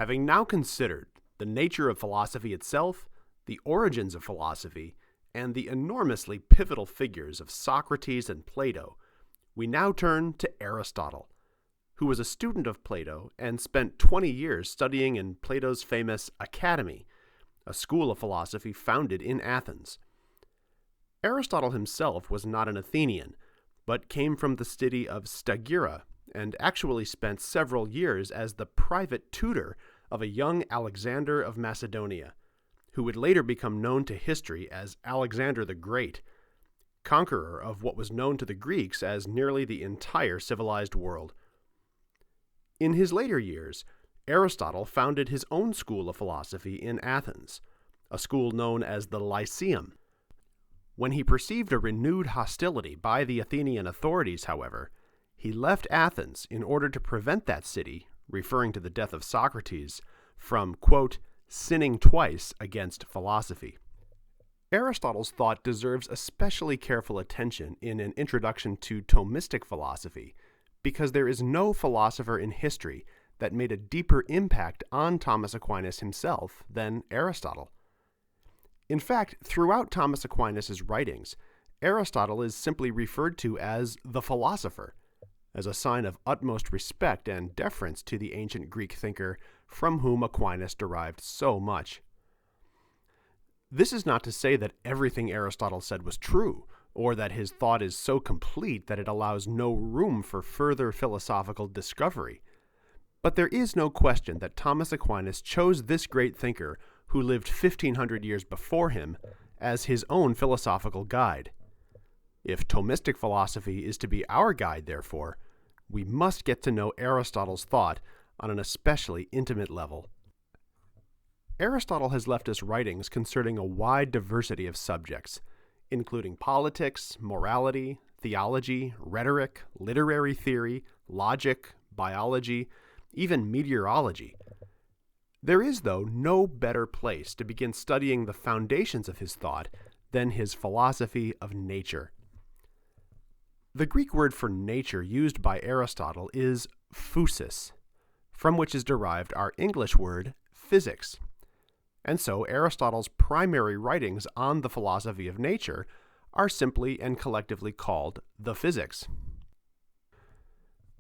Having now considered the nature of philosophy itself, the origins of philosophy, and the enormously pivotal figures of Socrates and Plato, we now turn to Aristotle, who was a student of Plato and spent 20 years studying in Plato's famous Academy, a school of philosophy founded in Athens. Aristotle himself was not an Athenian, but came from the city of Stagira and actually spent several years as the private tutor of a young Alexander of Macedonia, who would later become known to history as Alexander the Great, conqueror of what was known to the Greeks as nearly the entire civilized world. In his later years, Aristotle founded his own school of philosophy in Athens, a school known as the Lyceum. When he perceived a renewed hostility by the Athenian authorities, however, he left Athens in order to prevent that city, referring to the death of Socrates, from, quote, sinning twice against philosophy. Aristotle's thought deserves especially careful attention in an introduction to Thomistic philosophy, because there is no philosopher in history that made a deeper impact on Thomas Aquinas himself than Aristotle. In fact, throughout Thomas Aquinas' writings, Aristotle is simply referred to as the philosopher, as a sign of utmost respect and deference to the ancient Greek thinker from whom Aquinas derived so much. This is not to say that everything Aristotle said was true, or that his thought is so complete that it allows no room for further philosophical discovery. But there is no question that Thomas Aquinas chose this great thinker, who lived 1,500 years before him, as his own philosophical guide. If Thomistic philosophy is to be our guide, therefore, we must get to know Aristotle's thought on an especially intimate level. Aristotle has left us writings concerning a wide diversity of subjects, including politics, morality, theology, rhetoric, literary theory, logic, biology, even meteorology. There is, though, no better place to begin studying the foundations of his thought than his philosophy of nature. The Greek word for nature used by Aristotle is physis, from which is derived our English word physics. And so Aristotle's primary writings on the philosophy of nature are simply and collectively called the Physics.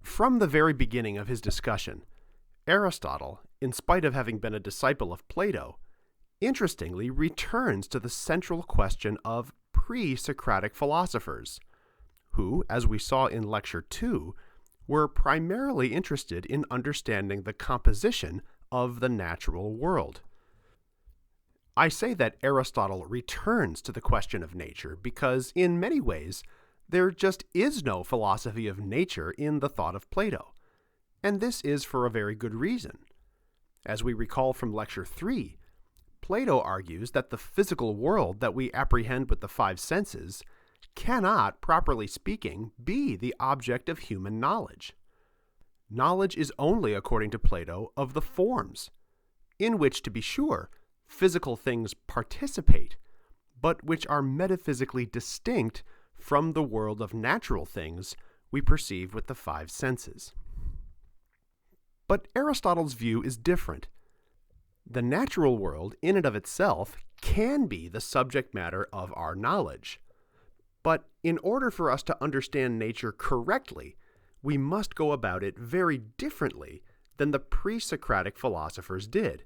From the very beginning of his discussion, Aristotle, in spite of having been a disciple of Plato, interestingly returns to the central question of pre-Socratic philosophers, who, as we saw in Lecture 2, were primarily interested in understanding the composition of the natural world. I say that Aristotle returns to the question of nature because, in many ways, there just is no philosophy of nature in the thought of Plato, and this is for a very good reason. As we recall from Lecture 3, Plato argues that the physical world that we apprehend with the five senses cannot, properly speaking, be the object of human knowledge. Knowledge is only, according to Plato, of the forms, in which, to be sure, physical things participate, but which are metaphysically distinct from the world of natural things we perceive with the five senses. But Aristotle's view is different. The natural world, in and of itself, can be the subject matter of our knowledge. But in order for us to understand nature correctly, we must go about it very differently than the pre-Socratic philosophers did.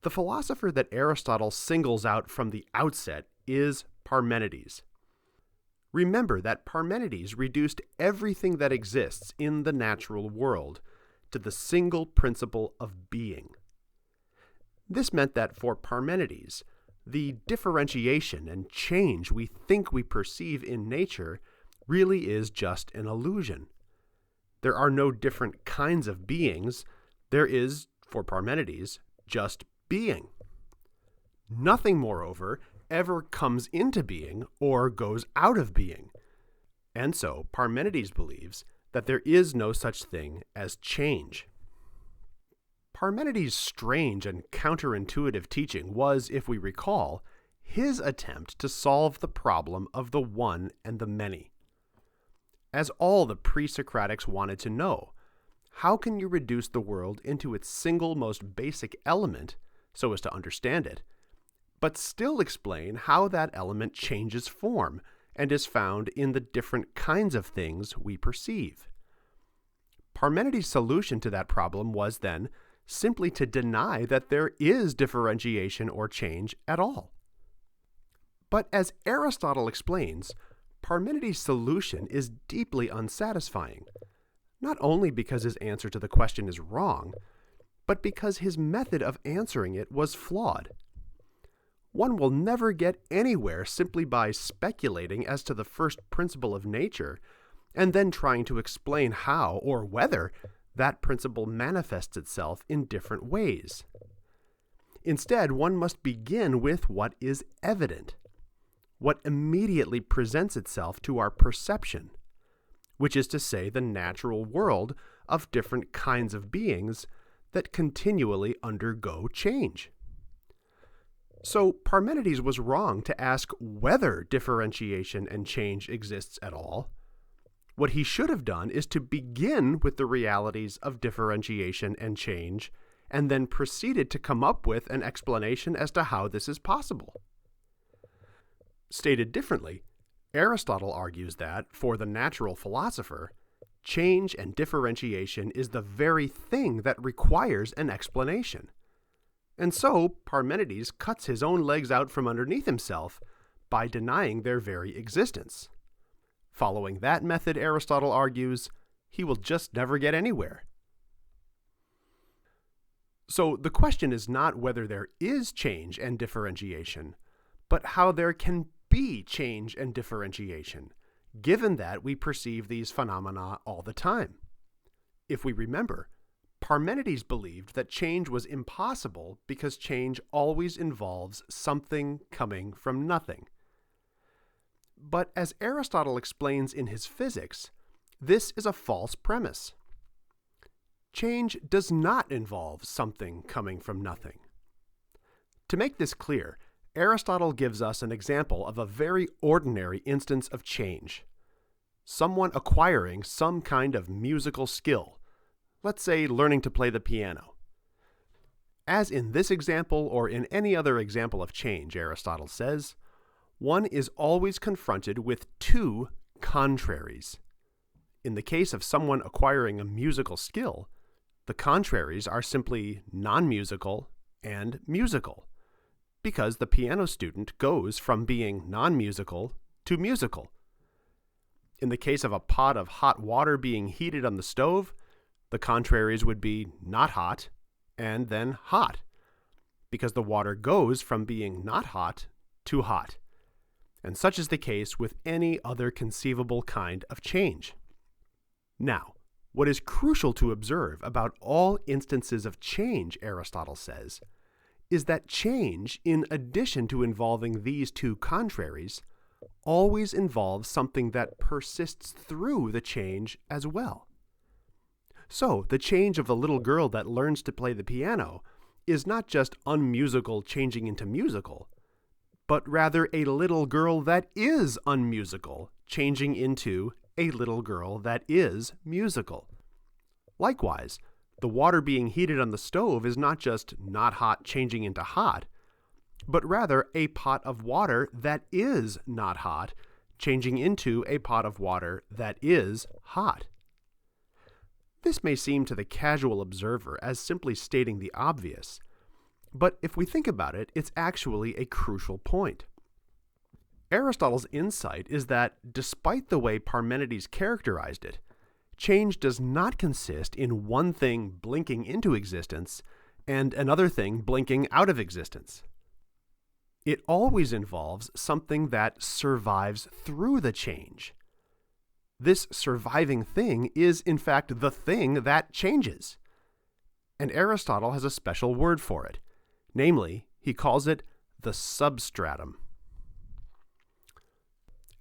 The philosopher that Aristotle singles out from the outset is Parmenides. Remember that Parmenides reduced everything that exists in the natural world to the single principle of being. This meant that for Parmenides, the differentiation and change we think we perceive in nature really is just an illusion. There are no different kinds of beings. There is, for Parmenides, just being. Nothing, moreover, ever comes into being or goes out of being. And so Parmenides believes that there is no such thing as change. Parmenides' strange and counterintuitive teaching was, if we recall, his attempt to solve the problem of the one and the many. As all the pre-Socratics wanted to know, how can you reduce the world into its single most basic element so as to understand it, but still explain how that element changes form and is found in the different kinds of things we perceive? Parmenides' solution to that problem was then simply to deny that there is differentiation or change at all. But as Aristotle explains, Parmenides' solution is deeply unsatisfying, not only because his answer to the question is wrong, but because his method of answering it was flawed. One will never get anywhere simply by speculating as to the first principle of nature and then trying to explain how or whether that principle manifests itself in different ways. Instead, one must begin with what is evident, what immediately presents itself to our perception, which is to say the natural world of different kinds of beings that continually undergo change. So Parmenides was wrong to ask whether differentiation and change exists at all. What he should have done is to begin with the realities of differentiation and change, and then proceeded to come up with an explanation as to how this is possible. Stated differently, Aristotle argues that, for the natural philosopher, change and differentiation is the very thing that requires an explanation. And so, Parmenides cuts his own legs out from underneath himself by denying their very existence. Following that method, Aristotle argues, he will just never get anywhere. So the question is not whether there is change and differentiation, but how there can be change and differentiation, given that we perceive these phenomena all the time. If we remember, Parmenides believed that change was impossible because change always involves something coming from nothing. But as Aristotle explains in his Physics, this is a false premise. Change does not involve something coming from nothing. To make this clear, Aristotle gives us an example of a very ordinary instance of change. Someone acquiring some kind of musical skill, let's say learning to play the piano. As in this example or in any other example of change, Aristotle says, one is always confronted with two contraries. In the case of someone acquiring a musical skill, the contraries are simply non-musical and musical, because the piano student goes from being non-musical to musical. In the case of a pot of hot water being heated on the stove, the contraries would be not hot and then hot, because the water goes from being not hot to hot. And such is the case with any other conceivable kind of change. Now, what is crucial to observe about all instances of change, Aristotle says, is that change, in addition to involving these two contraries, always involves something that persists through the change as well. So, the change of the little girl that learns to play the piano is not just unmusical changing into musical, but rather a little girl that is unmusical changing into a little girl that is musical. Likewise, the water being heated on the stove is not just not hot changing into hot, but rather a pot of water that is not hot changing into a pot of water that is hot. This may seem to the casual observer as simply stating the obvious, but if we think about it, it's actually a crucial point. Aristotle's insight is that, despite the way Parmenides characterized it, change does not consist in one thing blinking into existence and another thing blinking out of existence. It always involves something that survives through the change. This surviving thing is, in fact, the thing that changes. And Aristotle has a special word for it. Namely, he calls it the substratum.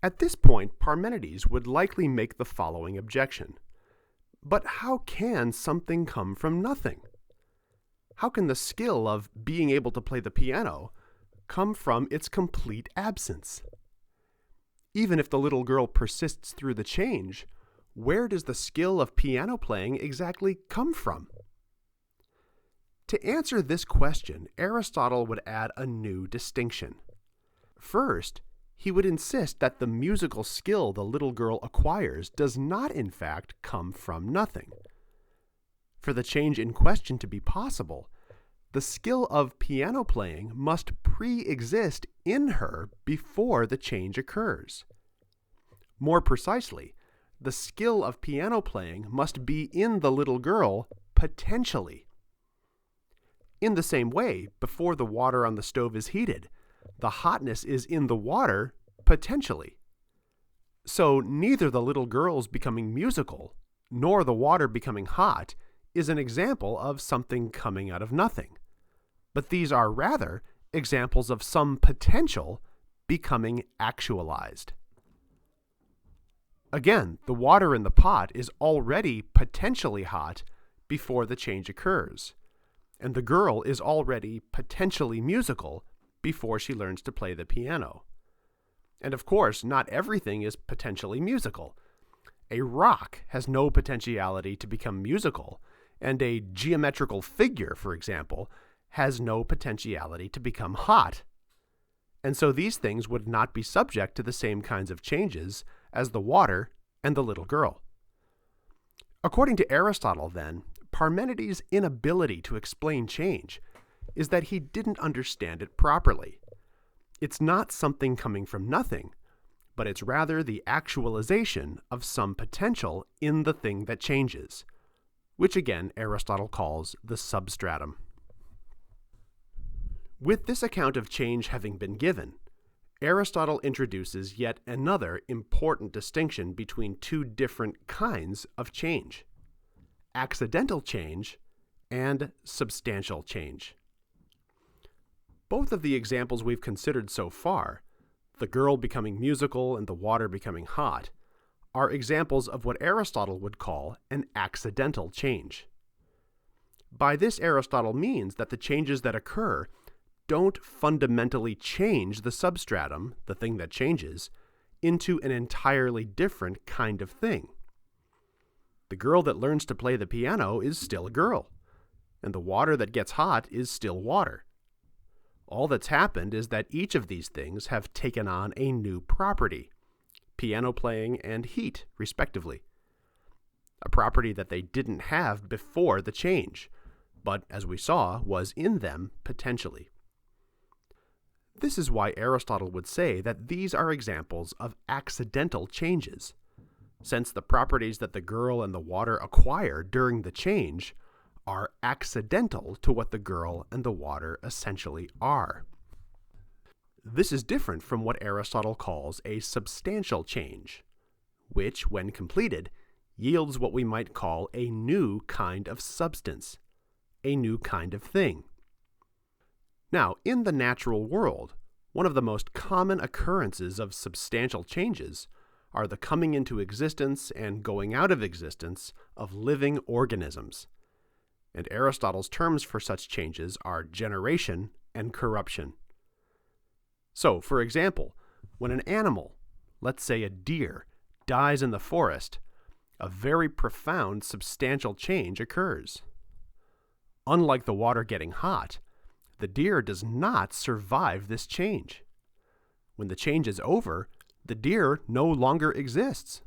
At this point, Parmenides would likely make the following objection. But how can something come from nothing? How can the skill of being able to play the piano come from its complete absence? Even if the little girl persists through the change, where does the skill of piano playing exactly come from? To answer this question, Aristotle would add a new distinction. First, he would insist that the musical skill the little girl acquires does not, in fact, come from nothing. For the change in question to be possible, the skill of piano playing must pre-exist in her before the change occurs. More precisely, the skill of piano playing must be in the little girl potentially. In the same way, before the water on the stove is heated, the hotness is in the water potentially. So neither the little girl's becoming musical, nor the water becoming hot, is an example of something coming out of nothing. But these are rather examples of some potential becoming actualized. Again, the water in the pot is already potentially hot before the change occurs, and the girl is already potentially musical before she learns to play the piano. And of course, not everything is potentially musical. A rock has no potentiality to become musical, and a geometrical figure, for example, has no potentiality to become hot. And so these things would not be subject to the same kinds of changes as the water and the little girl. According to Aristotle, then, Parmenides' inability to explain change is that he didn't understand it properly. It's not something coming from nothing, but it's rather the actualization of some potential in the thing that changes, which again Aristotle calls the substratum. With this account of change having been given, Aristotle introduces yet another important distinction between two different kinds of change: accidental change and substantial change. Both of the examples we've considered so far, the girl becoming musical and the water becoming hot, are examples of what Aristotle would call an accidental change. By this, Aristotle means that the changes that occur don't fundamentally change the substratum, the thing that changes, into an entirely different kind of thing. The girl that learns to play the piano is still a girl, and the water that gets hot is still water. All that's happened is that each of these things have taken on a new property, piano playing and heat, respectively. A property that they didn't have before the change, but, as we saw, was in them potentially. This is why Aristotle would say that these are examples of accidental changes, since the properties that the girl and the water acquire during the change are accidental to what the girl and the water essentially are. This is different from what Aristotle calls a substantial change, which, when completed, yields what we might call a new kind of substance, a new kind of thing. Now, in the natural world, one of the most common occurrences of substantial changes are the coming into existence and going out of existence of living organisms. And Aristotle's terms for such changes are generation and corruption. So, for example, when an animal, let's say a deer, dies in the forest, a very profound substantial change occurs. Unlike the water getting hot, the deer does not survive this change. When the change is over, the deer no longer exists.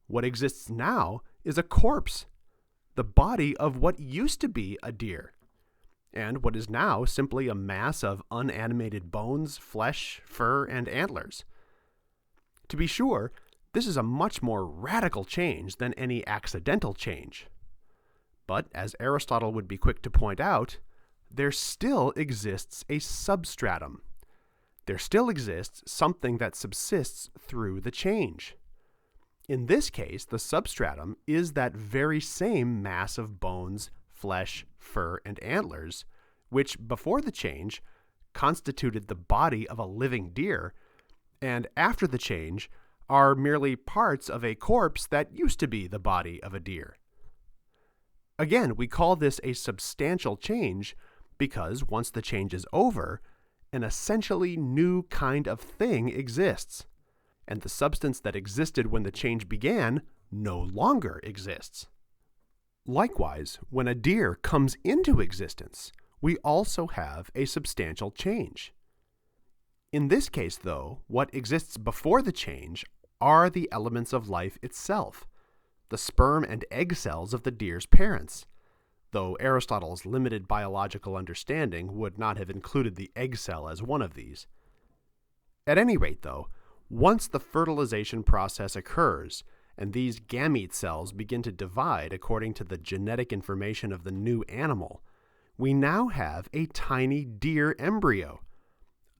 What exists now is a corpse, the body of what used to be a deer, and what is now simply a mass of unanimated bones, flesh, fur, and antlers. To be sure, this is a much more radical change than any accidental change. But, as Aristotle would be quick to point out, there still exists a substratum. There still exists something that subsists through the change. In this case, the substratum is that very same mass of bones, flesh, fur, and antlers, which, before the change, constituted the body of a living deer, and after the change, are merely parts of a corpse that used to be the body of a deer. Again, we call this a substantial change because once the change is over, an essentially new kind of thing exists, and the substance that existed when the change began no longer exists. Likewise, when a deer comes into existence, we also have a substantial change. In this case, though, what exists before the change are the elements of life itself, the sperm and egg cells of the deer's parents, though Aristotle's limited biological understanding would not have included the egg cell as one of these. At any rate, though, once the fertilization process occurs, and these gamete cells begin to divide according to the genetic information of the new animal, we now have a tiny deer embryo,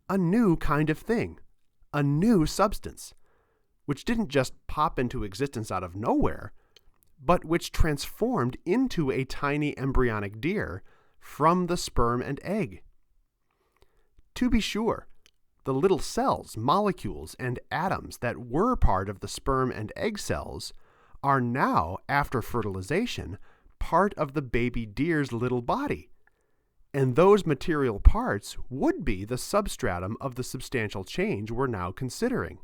a new kind of thing, a new substance, which didn't just pop into existence out of nowhere, but which transformed into a tiny embryonic deer from the sperm and egg. To be sure, the little cells, molecules, and atoms that were part of the sperm and egg cells are now, after fertilization, part of the baby deer's little body. And those material parts would be the substratum of the substantial change we're now considering.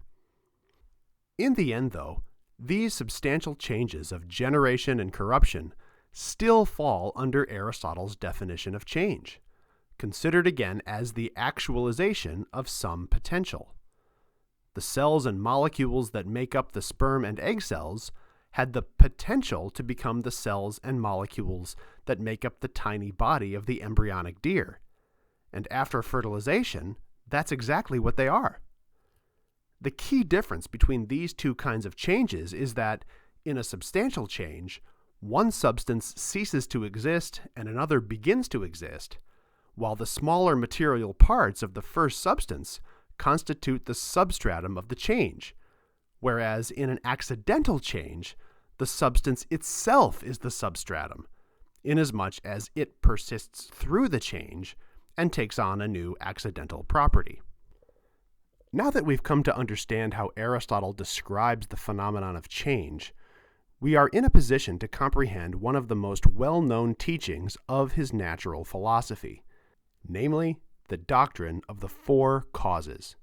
In the end, though, these substantial changes of generation and corruption still fall under Aristotle's definition of change, considered again as the actualization of some potential. The cells and molecules that make up the sperm and egg cells had the potential to become the cells and molecules that make up the tiny body of the embryonic deer. And after fertilization, that's exactly what they are. The key difference between these two kinds of changes is that, in a substantial change, one substance ceases to exist and another begins to exist, while the smaller material parts of the first substance constitute the substratum of the change, whereas in an accidental change, the substance itself is the substratum, inasmuch as it persists through the change and takes on a new accidental property. Now that we've come to understand how Aristotle describes the phenomenon of change, we are in a position to comprehend one of the most well-known teachings of his natural philosophy, namely the doctrine of the four causes.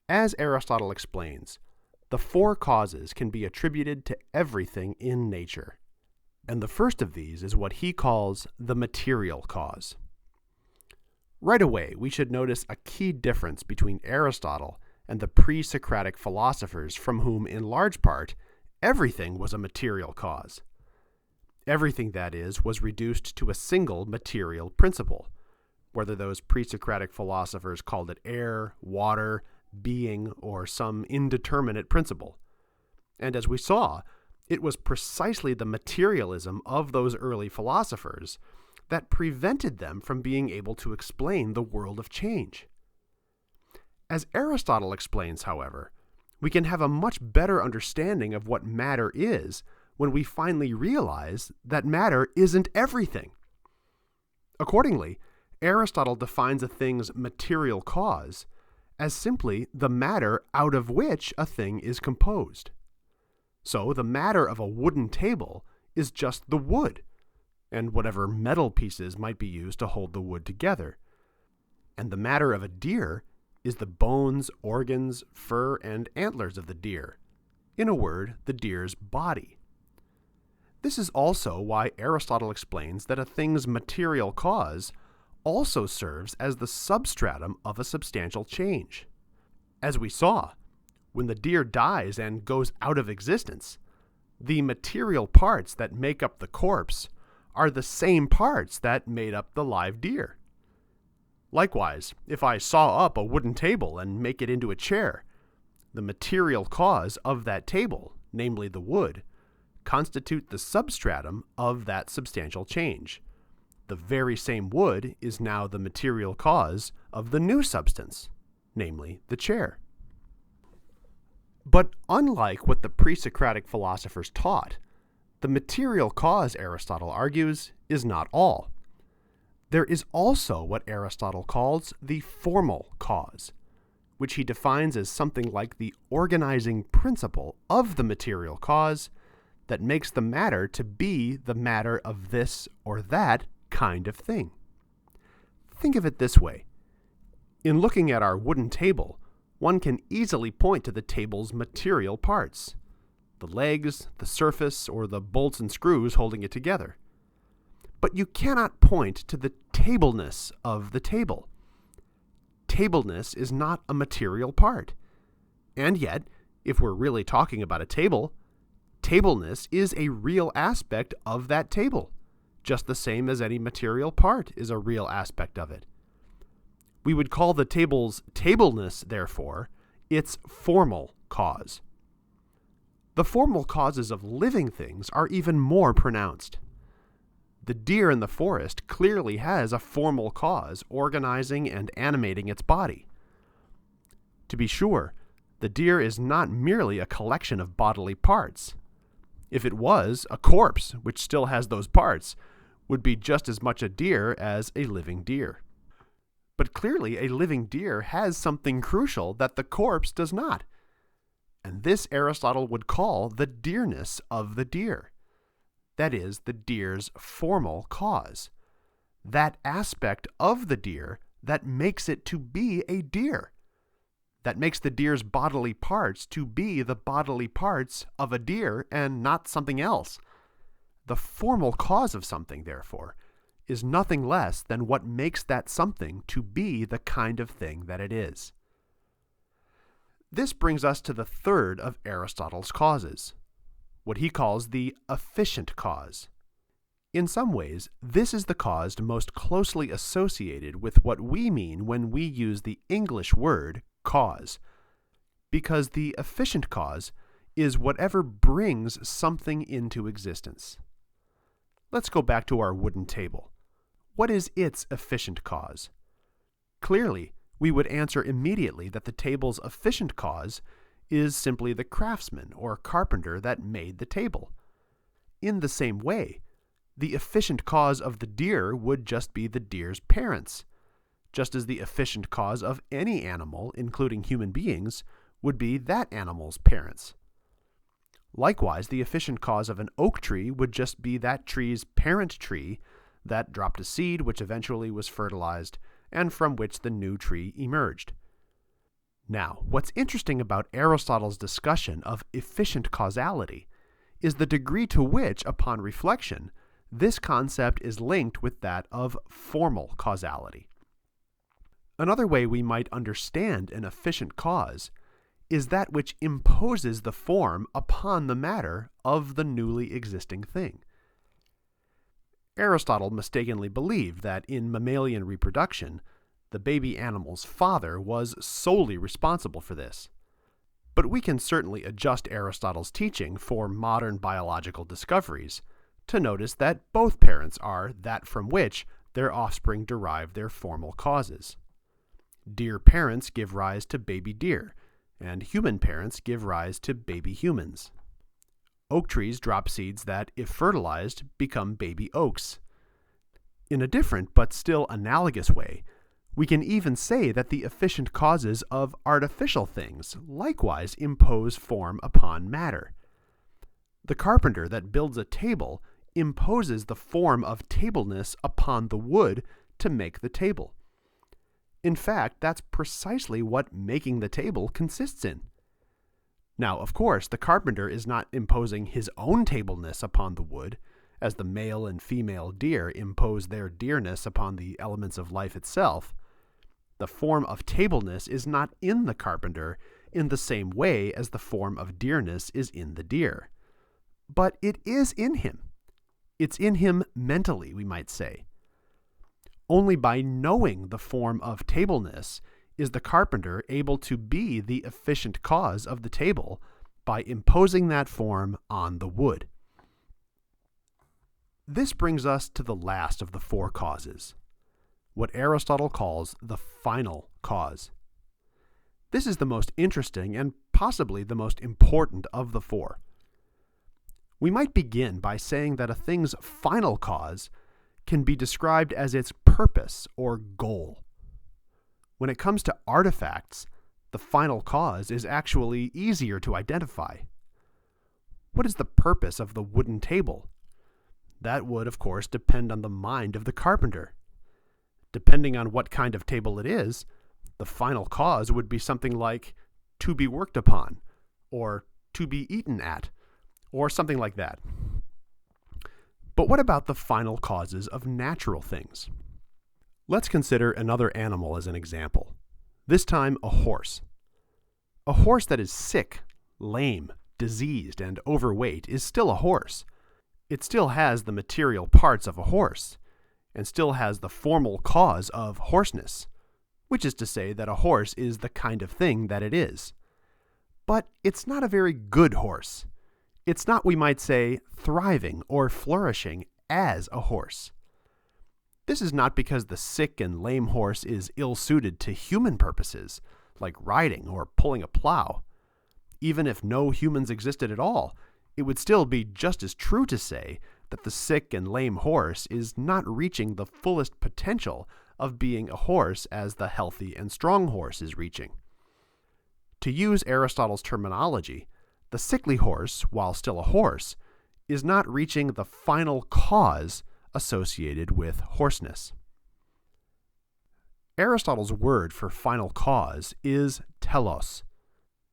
As Aristotle explains, the four causes can be attributed to everything in nature, and the first of these is what he calls the material cause. Right away, we should notice a key difference between Aristotle and the pre-Socratic philosophers from whom, in large part, everything was a material cause. Everything, that is, was reduced to a single material principle, whether those pre-Socratic philosophers called it air, water, being, or some indeterminate principle. And as we saw, it was precisely the materialism of those early philosophers that prevented them from being able to explain the world of change. As Aristotle explains, however, we can have a much better understanding of what matter is when we finally realize that matter isn't everything. Accordingly, Aristotle defines a thing's material cause as simply the matter out of which a thing is composed. So the matter of a wooden table is just the wood, and whatever metal pieces might be used to hold the wood together. And the matter of a deer is the bones, organs, fur, and antlers of the deer. In a word, the deer's body. This is also why Aristotle explains that a thing's material cause also serves as the substratum of a substantial change. As we saw, when the deer dies and goes out of existence, the material parts that make up the corpse are the same parts that made up the live deer. Likewise, if I saw up a wooden table and make it into a chair, the material cause of that table, namely the wood, constitute the substratum of that substantial change. The very same wood is now the material cause of the new substance, namely the chair. But unlike what the pre-Socratic philosophers taught, the material cause, Aristotle argues, is not all. There is also what Aristotle calls the formal cause, which he defines as something like the organizing principle of the material cause that makes the matter to be the matter of this or that kind of thing. Think of it this way. In looking at our wooden table, one can easily point to the table's material parts: the legs, the surface, or the bolts and screws holding it together. But you cannot point to the tableness of the table. Tableness is not a material part. And yet, if we're really talking about a table, tableness is a real aspect of that table, just the same as any material part is a real aspect of it. We would call the table's tableness, therefore, its formal cause. The formal causes of living things are even more pronounced. The deer in the forest clearly has a formal cause organizing and animating its body. To be sure, the deer is not merely a collection of bodily parts. If it was, a corpse, which still has those parts, would be just as much a deer as a living deer. But clearly a living deer has something crucial that the corpse does not. And this Aristotle would call the deerness of the deer. That is, the deer's formal cause. That aspect of the deer that makes it to be a deer. That makes the deer's bodily parts to be the bodily parts of a deer and not something else. The formal cause of something, therefore, is nothing less than what makes that something to be the kind of thing that it is. This brings us to the third of Aristotle's causes, what he calls the efficient cause. In some ways, this is the cause most closely associated with what we mean when we use the English word cause, because the efficient cause is whatever brings something into existence. Let's go back to our wooden table. What is its efficient cause? Clearly, we would answer immediately that the table's efficient cause is simply the craftsman or carpenter that made the table. In the same way, the efficient cause of the deer would just be the deer's parents, just as the efficient cause of any animal, including human beings, would be that animal's parents. Likewise, the efficient cause of an oak tree would just be that tree's parent tree that dropped a seed which eventually was fertilized and from which the new tree emerged. Now, what's interesting about Aristotle's discussion of efficient causality is the degree to which, upon reflection, this concept is linked with that of formal causality. Another way we might understand an efficient cause is that which imposes the form upon the matter of the newly existing thing. Aristotle mistakenly believed that in mammalian reproduction, the baby animal's father was solely responsible for this. But we can certainly adjust Aristotle's teaching for modern biological discoveries to notice that both parents are that from which their offspring derive their formal causes. Deer parents give rise to baby deer, and human parents give rise to baby humans. Oak trees drop seeds that, if fertilized, become baby oaks. In a different but still analogous way, we can even say that the efficient causes of artificial things likewise impose form upon matter. The carpenter that builds a table imposes the form of tableness upon the wood to make the table. In fact, that's precisely what making the table consists in. Now, of course, the carpenter is not imposing his own tableness upon the wood, as the male and female deer impose their deerness upon the elements of life itself. The form of tableness is not in the carpenter in the same way as the form of deerness is in the deer. But it is in him. It's in him mentally, we might say. Only by knowing the form of tableness is the carpenter able to be the efficient cause of the table by imposing that form on the wood. This brings us to the last of the four causes, what Aristotle calls the final cause. This is the most interesting and possibly the most important of the four. We might begin by saying that a thing's final cause can be described as its purpose or goal. When it comes to artifacts, the final cause is actually easier to identify. What is the purpose of the wooden table? That would, of course, depend on the mind of the carpenter. Depending on what kind of table it is, the final cause would be something like to be worked upon, or to be eaten at, or something like that. But what about the final causes of natural things? Let's consider another animal as an example, this time a horse. A horse that is sick, lame, diseased, and overweight is still a horse. It still has the material parts of a horse, and still has the formal cause of horseness, which is to say that a horse is the kind of thing that it is. But it's not a very good horse. It's not, we might say, thriving or flourishing as a horse. This is not because the sick and lame horse is ill-suited to human purposes, like riding or pulling a plow. Even if no humans existed at all, it would still be just as true to say that the sick and lame horse is not reaching the fullest potential of being a horse as the healthy and strong horse is reaching. To use Aristotle's terminology, the sickly horse, while still a horse, is not reaching the final cause associated with horseness. Aristotle's word for final cause is telos,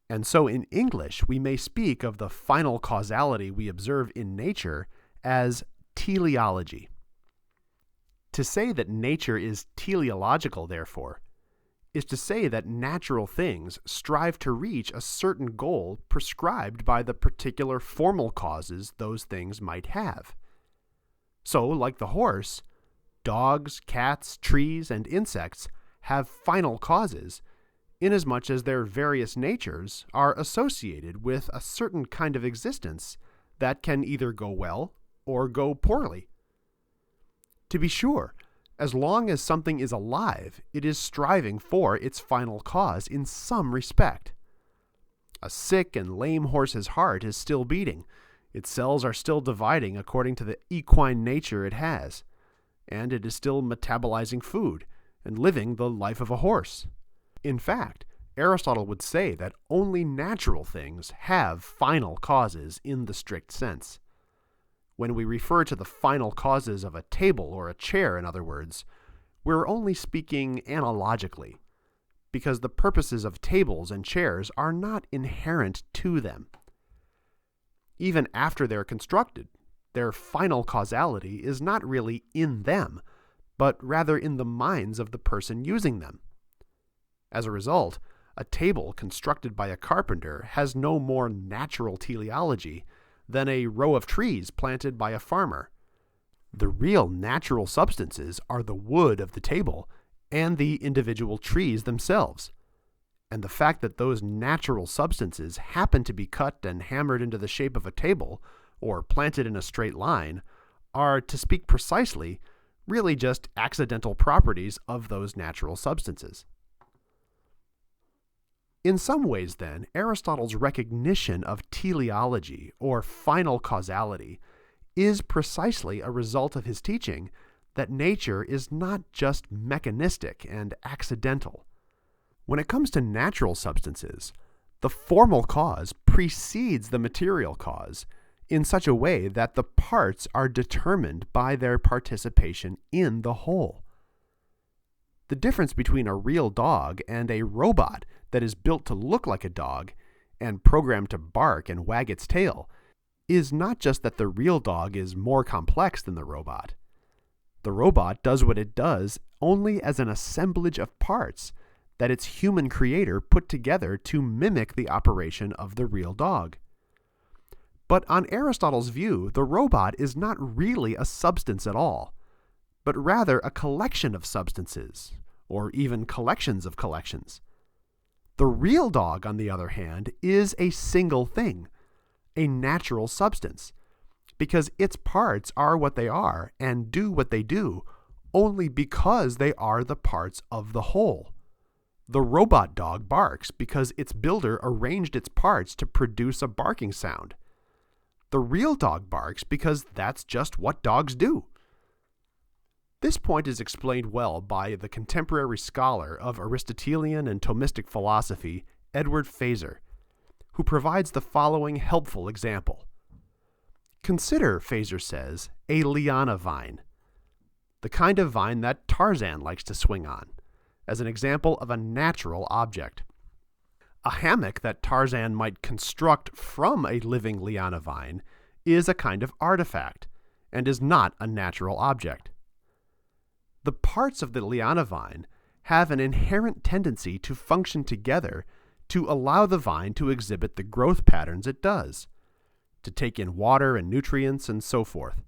and so in English we may speak of the final causality we observe in nature as teleology. To say that nature is teleological, therefore, is to say that natural things strive to reach a certain goal prescribed by the particular formal causes those things might have. So, like the horse, dogs, cats, trees, and insects have final causes, inasmuch as their various natures are associated with a certain kind of existence that can either go well or go poorly. To be sure, as long as something is alive, it is striving for its final cause in some respect. A sick and lame horse's heart is still beating, its cells are still dividing according to the equine nature it has, and it is still metabolizing food and living the life of a horse. In fact, Aristotle would say that only natural things have final causes in the strict sense. When we refer to the final causes of a table or a chair, in other words, we're only speaking analogically, because the purposes of tables and chairs are not inherent to them. Even after they're constructed, their final causality is not really in them, but rather in the minds of the person using them. As a result, a table constructed by a carpenter has no more natural teleology than a row of trees planted by a farmer. The real natural substances are the wood of the table and the individual trees themselves. And the fact that those natural substances happen to be cut and hammered into the shape of a table, or planted in a straight line, are, to speak precisely, really just accidental properties of those natural substances. In some ways, then, Aristotle's recognition of teleology, or final causality, is precisely a result of his teaching that nature is not just mechanistic and accidental. When it comes to natural substances, the formal cause precedes the material cause in such a way that the parts are determined by their participation in the whole. The difference between a real dog and a robot that is built to look like a dog and programmed to bark and wag its tail is not just that the real dog is more complex than the robot. The robot does what it does only as an assemblage of parts that its human creator put together to mimic the operation of the real dog. But on Aristotle's view, the robot is not really a substance at all, but rather a collection of substances, or even collections of collections. The real dog, on the other hand, is a single thing, a natural substance, because its parts are what they are and do what they do only because they are the parts of the whole. The robot dog barks because its builder arranged its parts to produce a barking sound. The real dog barks because that's just what dogs do. This point is explained well by the contemporary scholar of Aristotelian and Thomistic philosophy, Edward Feser, who provides the following helpful example. Consider, Feser says, a liana vine, the kind of vine that Tarzan likes to swing on, as an example of a natural object. A hammock that Tarzan might construct from a living liana vine is a kind of artifact and is not a natural object. The parts of the liana vine have an inherent tendency to function together to allow the vine to exhibit the growth patterns it does, to take in water and nutrients and so forth.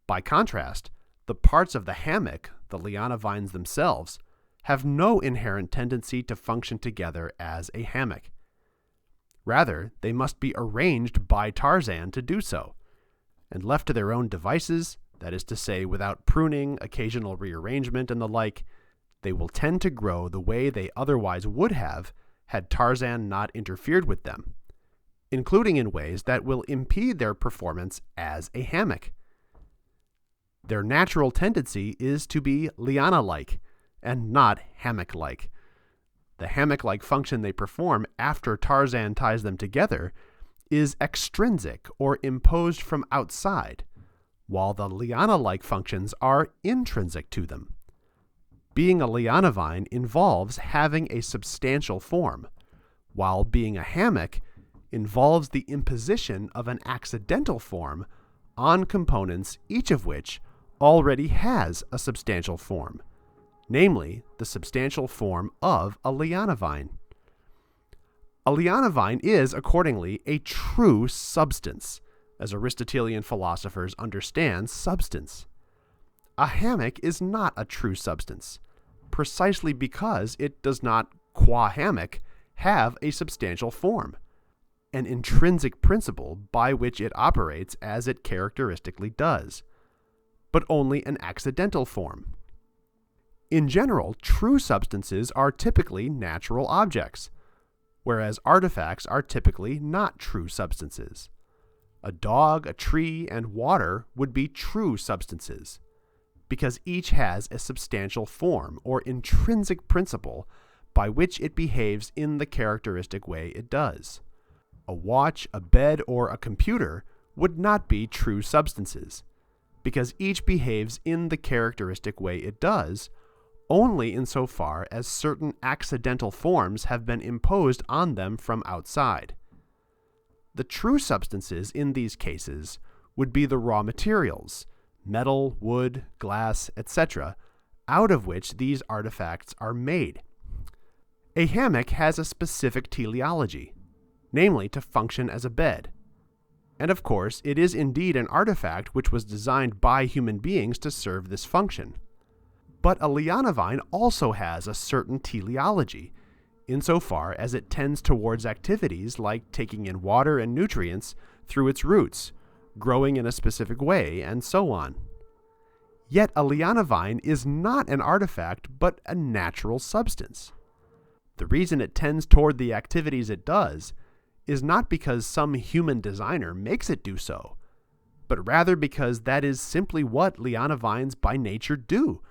By contrast, the parts of the hammock, the liana vines themselves, have no inherent tendency to function together as a hammock. Rather, they must be arranged by Tarzan to do so, and left to their own devices, that is to say, without pruning, occasional rearrangement, and the like, they will tend to grow the way they otherwise would have had Tarzan not interfered with them, including in ways that will impede their performance as a hammock. Their natural tendency is to be liana-like, and not hammock-like. The hammock-like function they perform after Tarzan ties them together is extrinsic or imposed from outside, while the liana-like functions are intrinsic to them. Being a liana vine involves having a substantial form, while being a hammock involves the imposition of an accidental form on components each of which already has a substantial form, namely the substantial form of a liana vine. A liana vine is, accordingly, a true substance, as Aristotelian philosophers understand substance. A hammock is not a true substance, precisely because it does not, qua hammock, have a substantial form, an intrinsic principle by which it operates as it characteristically does, but only an accidental form. In general, true substances are typically natural objects, whereas artifacts are typically not true substances. A dog, a tree, and water would be true substances, because each has a substantial form or intrinsic principle by which it behaves in the characteristic way it does. A watch, a bed, or a computer would not be true substances, because each behaves in the characteristic way it does, only insofar as certain accidental forms have been imposed on them from outside. The true substances in these cases would be the raw materials, metal, wood, glass, etc., out of which these artifacts are made. A hammock has a specific teleology, namely to function as a bed. And of course, it is indeed an artifact which was designed by human beings to serve this function. But a liana vine also has a certain teleology, insofar as it tends towards activities like taking in water and nutrients through its roots, growing in a specific way, and so on. Yet a liana vine is not an artifact, but a natural substance. The reason it tends toward the activities it does is not because some human designer makes it do so, but rather because that is simply what liana vines by nature do,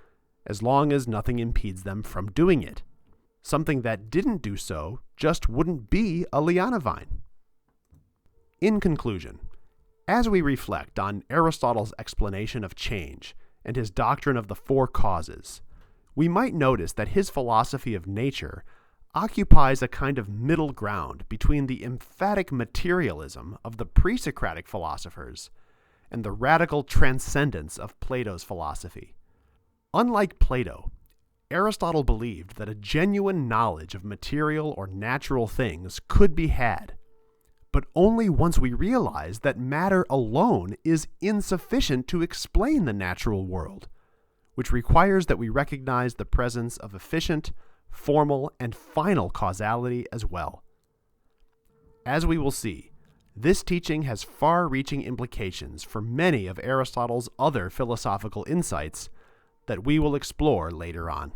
as long as nothing impedes them from doing it. Something that didn't do so just wouldn't be a liana vine. In conclusion, as we reflect on Aristotle's explanation of change and his doctrine of the four causes, we might notice that his philosophy of nature occupies a kind of middle ground between the emphatic materialism of the pre-Socratic philosophers and the radical transcendence of Plato's philosophy. Unlike Plato, Aristotle believed that a genuine knowledge of material or natural things could be had, but only once we realize that matter alone is insufficient to explain the natural world, which requires that we recognize the presence of efficient, formal, and final causality as well. As we will see, this teaching has far-reaching implications for many of Aristotle's other philosophical insights that we will explore later on.